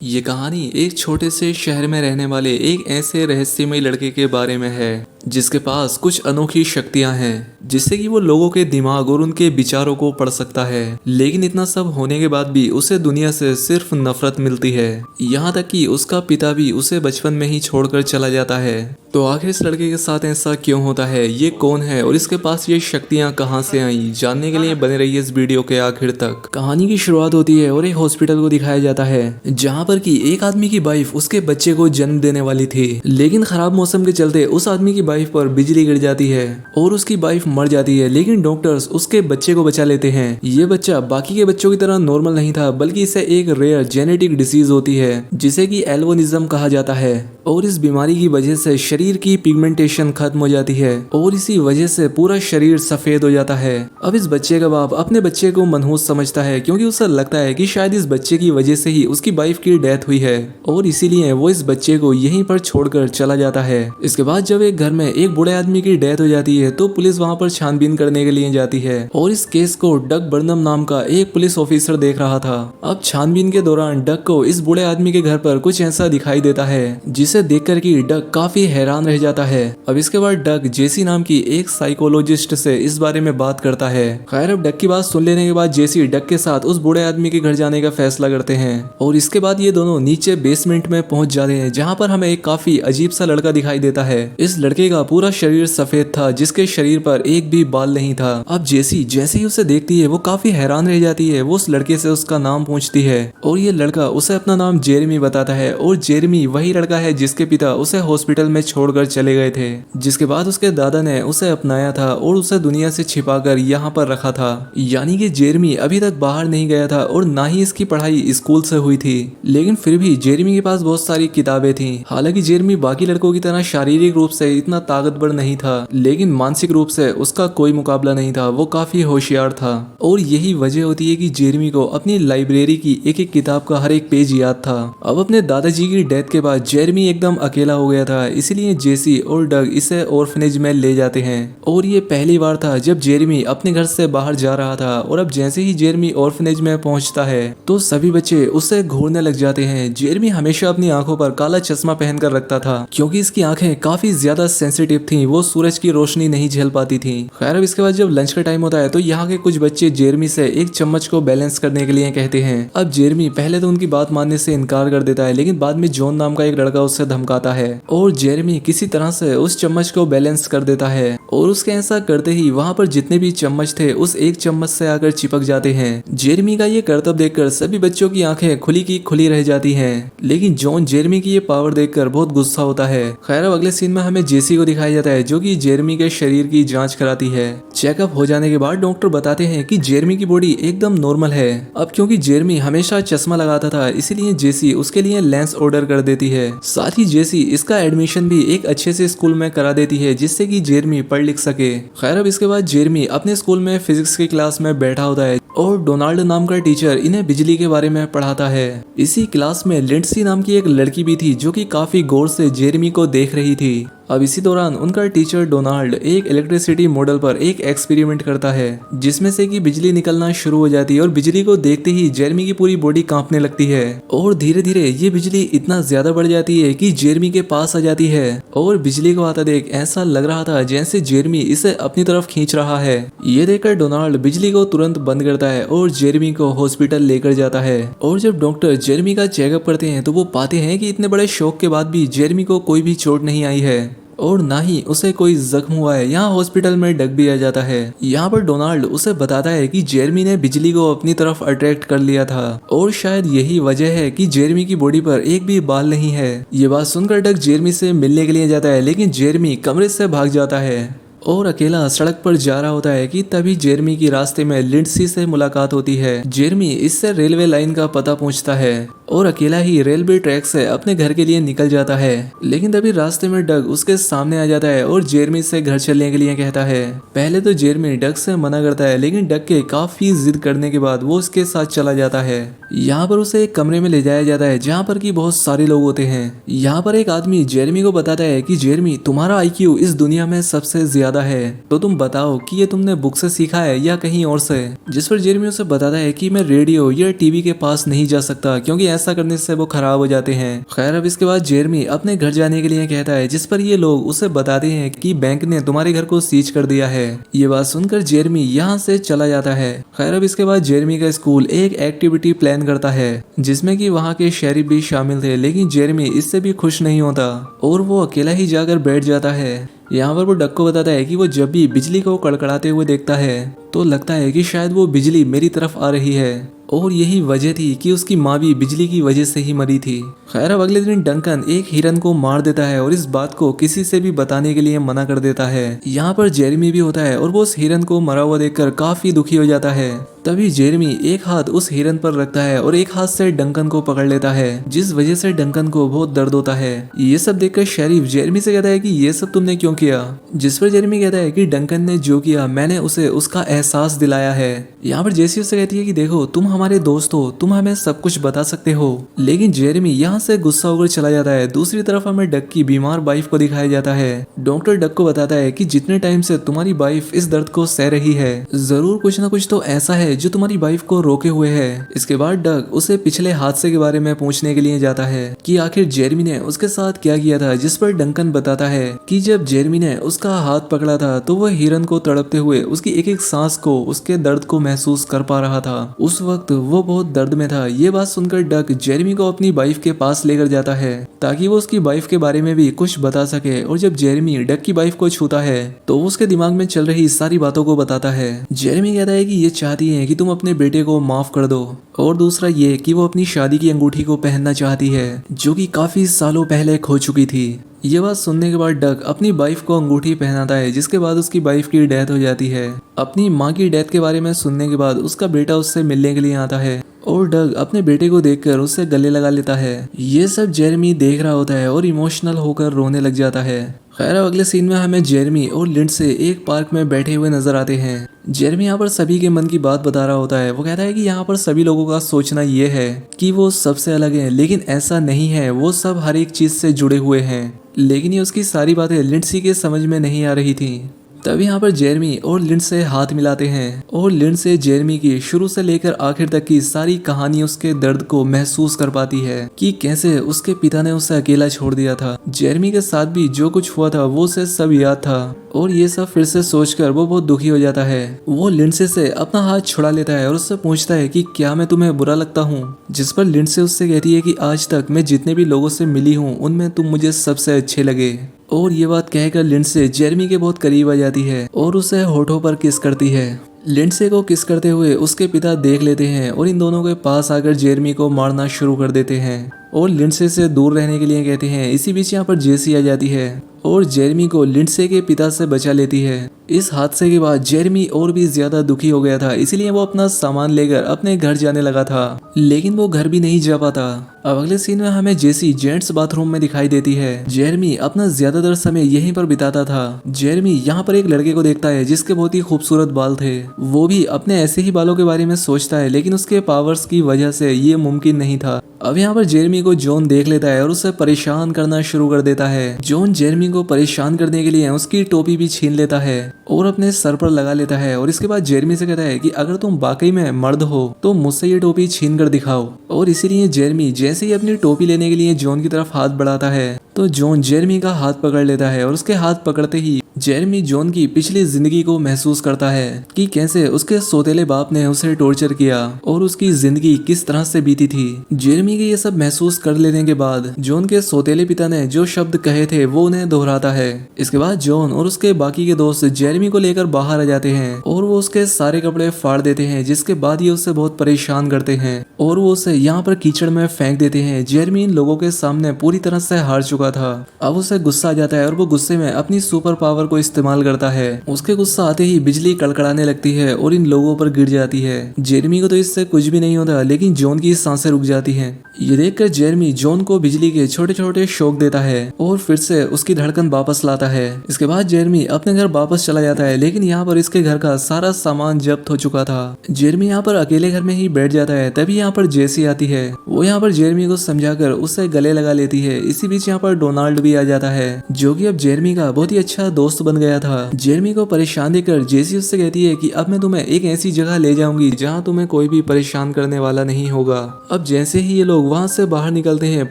ये कहानी एक छोटे से शहर में रहने वाले एक ऐसे रहस्यमय लड़के के बारे में है जिसके पास कुछ अनोखी शक्तियां हैं जिससे कि वो लोगों के दिमाग और उनके विचारों को पढ़ सकता है। लेकिन इतना सब होने के बाद भी उसे दुनिया से सिर्फ नफरत मिलती है। यहाँ तक कि उसका पिता भी उसे बचपन में ही छोड़कर चला जाता है। तो आखिर इस लड़के के साथ ऐसा क्यों होता है, ये कौन है और इसके पास ये शक्तियां कहां से आई, जानने के लिए बने रहिए इस वीडियो के आखिर तक। कहानी की शुरुआत होती है और एक हॉस्पिटल को दिखाया जाता है जहां पर कि एक आदमी की वाइफ उसके बच्चे को जन्म देने वाली थी। लेकिन खराब मौसम के चलते उस आदमी की वाइफ पर बिजली गिर जाती है और उसकी वाइफ मर जाती है। लेकिन डॉक्टर्स उसके बच्चे को बचा लेते हैं। ये बच्चा बाकी के बच्चों की तरह नॉर्मल नहीं था, बल्कि इसे एक रेयर जेनेटिक डिसीज होती है जिसे कि एल्बिनिज्म कहा जाता है। और इस बीमारी की वजह से शरीर की पिगमेंटेशन खत्म हो जाती है और इसी वजह से पूरा शरीर सफेद हो जाता है। अब इस बच्चे का बाप अपने बच्चे को मनहूस समझता है क्योंकि उसे लगता है कि शायद इस बच्चे की वजह से ही उसकी वाइफ की डेथ हुई है और इसीलिए वो इस बच्चे को यहीं पर छोड़कर चला जाता है। इसके बाद जब एक घर में एक बूढ़े आदमी की डेथ हो जाती है तो पुलिस वहां पर छानबीन करने के लिए जाती है और इस केस को डग बर्नम नाम का एक पुलिस ऑफिसर देख रहा था। अब छानबीन के दौरान डग को इस बूढ़े आदमी के घर पर कुछ ऐसा दिखाई देता है जिसे देखकर कि डग काफी हैरान रह जाता है। अब इसके बाद डग जेसी नाम की एक साइकोलॉजिस्ट से इस बारे में बात करता है। खैर अब डग की बात सुन लेने के बाद जेसी डग के साथ उस बूढ़े आदमी के घर जाने का फैसला करते हैं और इसके बाद ये दोनों नीचे बेसमेंट में पहुंच जाते हैं जहां पर हमें एक काफी अजीब सा लड़का दिखाई देता है। इस लड़के का पूरा शरीर सफेद था जिसके शरीर पर एक भी बाल नहीं था। अब जेसी जैसे ही उसे देखती है वो काफी हैरान रह जाती है। वो उस लड़के से उसका नाम पूछती है और ये लड़का उसे अपना नाम जेरेमी बताता है और जेरेमी वही लड़का है जिसके पिता उसे हॉस्पिटल में छोड़कर चले गए थे, जिसके बाद उसके दादा ने उसे अपनाया था और उसे दुनिया से छिपाकर यहाँ पर रखा था। यानी कि जेरेमी अभी तक बाहर नहीं गया था और ना ही इसकी पढ़ाई स्कूल से हुई थी। लेकिन फिर भी जेरेमी के पास बहुत सारी किताबें थी। हालांकि जेरेमी बाकी लड़कों की तरह शारीरिक रूप से इतना ताकतवर नहीं था, लेकिन मानसिक रूप से उसका कोई मुकाबला नहीं था। वो काफी होशियार था और यही वजह होती है कि जेरेमी को अपनी लाइब्रेरी की एक एक किताब का हर एक पेज याद था। अब अपने दादाजी की डेथ के बाद जेरेमी एकदम अकेला हो गया था, इसलिए जेसी और डग इसे ऑर्फनेज में ले जाते हैं। और ये पहली बार था जब जेरेमी अपने घर से बाहर जा रहा था। और अब जैसे ही जेरेमी ऑर्फनेज में पहुंचता है तो सभी बच्चे उसे घूरने लग जाते हैं। जेरेमी हमेशा अपनी आंखों पर काला चश्मा पहनकर रखता था क्योंकि इसकी आंखें काफी ज्यादा सेंसिटिव थीं, वो सूरज की रोशनी नहीं झेल पाती थी। खैर अब इसके बाद जब लंच का टाइम होता है तो यहाँ के कुछ बच्चे जेरेमी से एक चम्मच को बैलेंस करने के लिए कहते हैं। अब जेरेमी पहले तो उनकी बात मानने से इनकार कर देता है, लेकिन बाद में जॉन नाम का एक लड़का उससे धमकाता है और जेरेमी किसी तरह से उस चम्मच को बैलेंस कर देता है। और उसके ऐसा करते ही वहां पर जितने भी चम्मच थे उस एक चम्मच से आकर चिपक जाते हैं। जेरेमी का ये करतब देखकर सभी बच्चों की आंखें खुली की खुली रह जाती हैं, लेकिन जॉन जेरेमी की ये पावर देखकर बहुत गुस्सा होता है। खैर अब अगले सीन में हमें जेसी को दिखाया जाता है जो कि जेरेमी के शरीर की जांच कराती है। चेकअप हो जाने के बाद डॉक्टर बताते हैं कि जेरेमी की बॉडी एकदम नॉर्मल है। अब क्योंकि जेरेमी हमेशा चश्मा लगाता था इसीलिए जेसी उसके लिए लेंस ऑर्डर कर देती है। साथ ही जेसी इसका एडमिशन भी एक अच्छे से स्कूल में करा देती है जिससे कि जेरेमी पढ़ लिख सके। खैर अब इसके बाद जेरेमी अपने स्कूल में फिजिक्स की क्लास में बैठा होता है और डोनाल्ड नाम का टीचर इन्हें बिजली के बारे में पढ़ाता है। इसी क्लास में लिंडसी नाम की एक लड़की भी थी जो कि काफी गौर से जेरेमी को देख रही थी। अब इसी दौरान उनका टीचर डोनाल्ड एक इलेक्ट्रिसिटी मॉडल पर एक एक्सपेरिमेंट करता है जिसमें से कि बिजली निकलना शुरू हो जाती है और बिजली को देखते ही जेरेमी की पूरी बॉडी कांपने लगती है और धीरे धीरे ये बिजली इतना ज्यादा बढ़ जाती है कि जेरेमी के पास आ जाती है। और बिजली को आता देख ऐसा लग रहा था जैसे जेरेमी इसे अपनी तरफ खींच रहा है। ये देखकर डोनाल्ड बिजली को तुरंत बंद करता है और जेरेमी को हॉस्पिटल लेकर जाता है। और जब डॉक्टर जेरेमी का चेकअप करते हैं तो वो पाते हैं कि इतने बड़े शॉक के बाद भी जेरेमी को कोई भी चोट नहीं आई है और ना ही उसे कोई जख्म हुआ है। यहाँ हॉस्पिटल में डग भी आ जाता है। यहाँ पर डोनाल्ड उसे बताता है कि जेरेमी ने बिजली को अपनी तरफ अट्रैक्ट कर लिया था और शायद यही वजह है कि जेरेमी की बॉडी पर एक भी बाल नहीं है। ये बात सुनकर डग जेरेमी से मिलने के लिए जाता है, लेकिन जेरेमी कमरे से भाग जाता है और अकेला सड़क पर जा रहा होता है कि तभी जेरेमी की रास्ते में लिंडसी से मुलाकात होती है। जेरेमी इससे रेलवे लाइन का पता पूछता है और अकेला ही रेलवे ट्रैक से अपने घर के लिए निकल जाता है। लेकिन तभी रास्ते में डग उसके सामने आ जाता है और जेरेमी से घर चलने के लिए कहता है। पहले तो जेरेमी डग से मना करता है, लेकिन डग के काफी जिद करने के बाद वो उसके साथ चला जाता है। यहाँ पर उसे एक कमरे में ले जाया जाता है जहाँ पर कि बहुत सारे लोग होते हैं। यहाँ पर एक आदमी जेरेमी को बताता है कि जेरेमी तुम्हारा आईक्यू इस दुनिया में सबसे ज्यादा है, तो तुम बताओ कि ये तुमने बुक से सीखा है या कहीं और से। जिस पर जेरेमी उसे बताता है कि मैं रेडियो या टीवी के पास नहीं जा सकता क्योंकि ऐसा करने से वो खराब हो जाते हैं। खैर अब इसके बाद जेरमी अपने घर जाने के लिए कहता है, जिस पर ये लोग उसे बताते हैं कि बैंक ने तुम्हारे घर को सीज कर दिया है। ये बात सुनकर जेरमी यहाँ से चला जाता है। खैर अब इसके बाद जेरमी का स्कूल एक एक्टिविटी प्लान करता है जिसमें कि वहाँ के शेरिफ भी शामिल थे, लेकिन जेरमी इससे भी खुश नहीं होता और वो अकेला ही जाकर बैठ जाता है। यहाँ पर वो डक को बताता है कि वो जब भी बिजली को कड़कड़ाते हुए देखता है तो लगता है कि शायद वो बिजली मेरी तरफ आ रही है और यही वजह थी कि उसकी माँ भी बिजली की वजह से ही मरी थी। खैर अब अगले दिन डंकन एक हिरन को मार देता है और इस बात को किसी से भी बताने के लिए मना कर देता है। यहाँ पर जेरमी भी होता है और वो उस हिरन को मरा हुआ देखकर काफी दुखी हो जाता है। तभी जेरमी एक हाथ उस हिरन पर रखता है और एक हाथ से डंकन को पकड़ लेता है, जिस वजह से डंकन को बहुत दर्द होता है। ये सब देखकर शेरिफ जेरमी से कहता है कि ये सब तुमने क्यों किया, जिस पर जेरमी कहता है कि डंकन ने जो किया मैंने उसे उसका एहसास दिलाया है। यहाँ पर जेसी उससे कहती है कि देखो तुम हमारे दोस्त हो, तुम हमें सब कुछ बता सकते हो, लेकिन जेरमी यहाँ से गुस्सा होकर चला जाता है। दूसरी तरफ हमें डक की बीमार वाइफ को दिखाया जाता है। डॉक्टर डक को बताता है कि जितने टाइम से तुम्हारी वाइफ इस दर्द को सह रही है जरूर कुछ ना कुछ तो ऐसा है जो तुम्हारी वाइफ को रोके हुए है। इसके बाद डक उसे पिछले हादसे के बारे में पूछने के लिए जाता है कि आखिर जेरमी ने उसके साथ क्या किया था, जिस पर डंकन बताता है कि जब जेरमी ने उसका हाथ पकड़ा था तो वह हिरन को तड़पते हुए उसकी एक एक सांस को, उसके दर्द को महसूस कर पा रहा था। उस वक्त वो बहुत दर्द में था। ये बात सुनकर डक जेरमी को अपनी वाइफ के पास लेकर जाता है ताकि वो उसकी वाइफ के बारे में भी कुछ बता सके। और जब जेरमी डक की वाइफ को छूता है तो वो उसके दिमाग में चल रही सारी बातों को बताता है। जेरमी कहता है कि ये चाहती है कि तुम अपने बेटे को माफ कर दो, और दूसरा ये कि वो अपनी शादी की अंगूठी को पहनना चाहती है जो कि काफी सालों पहले खो चुकी थी। ये बात सुनने के बाद डक अपनी वाइफ को अंगूठी पहनाता है, जिसके बाद उसकी वाइफ की डेथ हो जाती है। अपनी माँ की डेथ के बारे में सुनने के बाद उसका बेटा उससे मिलने के लिए आता है और डग अपने बेटे को देखकर उससे गले लगा लेता है। ये सब जेरमी देख रहा होता है और इमोशनल होकर रोने लग जाता है। खैर अगले सीन में हमें जेरमी और लिंडसे एक पार्क में बैठे हुए नजर आते हैं। जेरमी यहाँ पर सभी के मन की बात बता रहा होता है। वो कहता है कि यहाँ पर सभी लोगों का सोचना ये है कि वो सबसे अलग है, लेकिन ऐसा नहीं है, वो सब हर एक चीज से जुड़े हुए हैं। लेकिन ये उसकी सारी बातें लिंडसी के समझ में नहीं आ रही थी। तभी यहाँ पर जेरमी और लिंडसे हाथ मिलाते हैं और लिंडसे जेरमी की शुरू से लेकर आखिर तक की सारी कहानी उसके दर्द को महसूस कर पाती है कि कैसे उसके पिता ने उसे अकेला छोड़ दिया था। जेरमी के साथ भी जो कुछ हुआ था वो उसे सब याद था और ये सब फिर से सोचकर वो बहुत दुखी हो जाता है। वो लिंडसे से अपना हाथ छुड़ा लेता है और उससे पूछता है कि क्या मैं तुम्हें बुरा लगता हूँ, जिस पर लिंडसे उससे कहती है कि आज तक मैं जितने भी लोगों से मिली हूँ उनमें तुम मुझे सबसे अच्छे लगे। और ये बात कहकर लिंडसे जेरमी के बहुत करीब आ जाती है और उसे होठों पर किस करती है। लिंडसे को किस करते हुए उसके पिता देख लेते हैं और इन दोनों के पास आकर जेरमी को मारना शुरू कर देते हैं और लिंडसे से दूर रहने के लिए कहते हैं। इसी बीच यहाँ पर जेसी आ जाती है और जेरमी को लिंडसे के पिता से बचा लेती है। इस हादसे के बाद जेरमी और भी ज्यादा दुखी हो गया था, इसीलिए वो अपना सामान लेकर अपने घर जाने लगा था, लेकिन वो घर भी नहीं जा पाता। अब अगले सीन में हमें जेसी जेंट्स बाथरूम में दिखाई देती है। जेरमी अपना ज्यादातर समय यहीं पर बिताता था। जेरमी यहाँ पर एक लड़के को देखता है जिसके बहुत ही खूबसूरत बाल थे। वो भी अपने ऐसे ही बालों के बारे में सोचता है, लेकिन उसके पावर्स की वजह से ये मुमकिन नहीं था। अब यहाँ पर जेरमी को जॉन देख लेता है और उसे परेशान करना शुरू कर देता है। जॉन जेरमी को परेशान करने के लिए उसकी टोपी भी छीन लेता है और अपने सर पर लगा लेता है और इसके बाद जेरमी से कहता है कि अगर तुम वाकई में मर्द हो तो मुझसे ये टोपी छीन कर दिखाओ। और इसीलिए जेरमी जैसे ही अपनी टोपी लेने के लिए जॉन की तरफ हाथ बढ़ाता है तो जॉन जेरमी का हाथ पकड़ लेता है और उसके हाथ पकड़ते ही जेरमी जॉन की पिछली जिंदगी को महसूस करता है कि कैसे उसके सौतेले बाप ने उसे टॉर्चर किया और उसकी जिंदगी किस तरह से बीती थी। जेरमी के ये सब महसूस कर लेने के बाद जॉन के सौतेले पिता ने जो शब्द कहे थे वो उन्हें दोहराता है। इसके बाद जॉन और उसके बाकी के दोस्त जेरमी को लेकर बाहर आ जाते हैं और वो उसके सारे कपड़े फाड़ देते हैं, जिसके बाद ये उसे बहुत परेशान करते हैं और वो उसे यहाँ पर कीचड़ में फेंक देते हैं। जेरमी इन लोगों के सामने पूरी तरह से हार चुका था। अब उसे गुस्सा आ जाता है और वो गुस्से में अपनी सुपर पावर को इस्तेमाल करता है। उसके गुस्सा आते ही बिजली कड़कड़ाने लगती है और इन लोगों पर गिर जाती है। जेरमी को तो इससे कुछ भी नहीं होता, लेकिन जॉन की सांसें रुक जाती हैं। ये देखकर जेरमी जॉन को बिजली के छोटे छोटे शॉक देता है और फिर से उसकी धड़कन वापस लाता है। इसके बाद जेरमी अपने घर वापस चला जाता है, लेकिन यहाँ पर इसके घर का सारा सामान जब्त हो चुका था। जेरमी यहाँ पर अकेले घर में ही बैठ जाता है। तभी यहाँ पर जेसी आती है। वो यहाँ पर जेरमी को समझाकर उससे गले लगा लेती है। इसी बीच यहाँ पर पर डोनाल्ड भी आ जाता है, जो कि अब जेरमी का बहुत ही अच्छा दोस्त बन गया था। जेरमी को परेशान देखकर जेसी उससे कहती है कि अब मैं तुम्हें एक ऐसी जगह ले जाऊंगी जहाँ तुम्हें कोई भी परेशान करने वाला नहीं होगा। अब जैसे ही ये लोग वहाँ से बाहर निकलते हैं,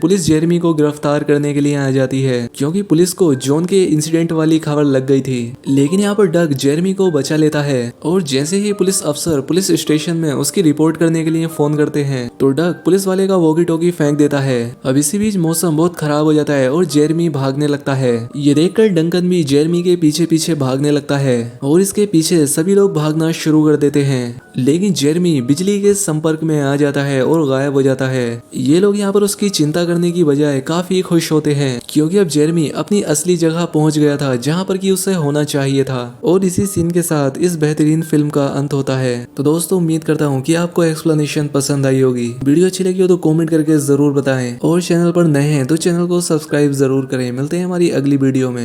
पुलिस जेरमी को गिरफ्तार करने के लिए आ जाती है, क्योंकि पुलिस को जॉन के इंसिडेंट वाली खबर लग गई थी। लेकिन यहाँ पर डग जेरमी को बचा लेता है, और जैसे ही पुलिस अफसर पुलिस स्टेशन में उसकी रिपोर्ट करने के लिए फोन करते हैं, तो डग पुलिस वाले का वॉकी टॉकी फेंक देता है। अब इसी बीच मौसम बहुत खराब हो जाता है और जेरमी भागने लगता है। ये देखकर डंकन भी जेरमी के पीछे पीछे भागने लगता है, और इसके पीछे सभी लोग भागना शुरू कर देते हैं। लेकिन जेरमी बिजली के संपर्क में आ जाता है और गायब हो जाता है। ये लोग यहाँ पर उसकी चिंता करने की बजाय काफी खुश होते हैं, क्योंकि अब जेरमी अपनी असली जगह पहुंच गया था जहाँ पर कि उसे होना चाहिए था। और इसी सीन के साथ इस बेहतरीन फिल्म का अंत होता है। तो दोस्तों, उम्मीद करता हूँ कि आपको एक्सप्लेनेशन पसंद आई होगी। वीडियो अच्छी लगी हो तो कमेंट करके जरूर बताएं, और चैनल पर नए हैं तो चैनल को सब्सक्राइब जरूर करें। मिलते हैं हमारी अगली वीडियो में।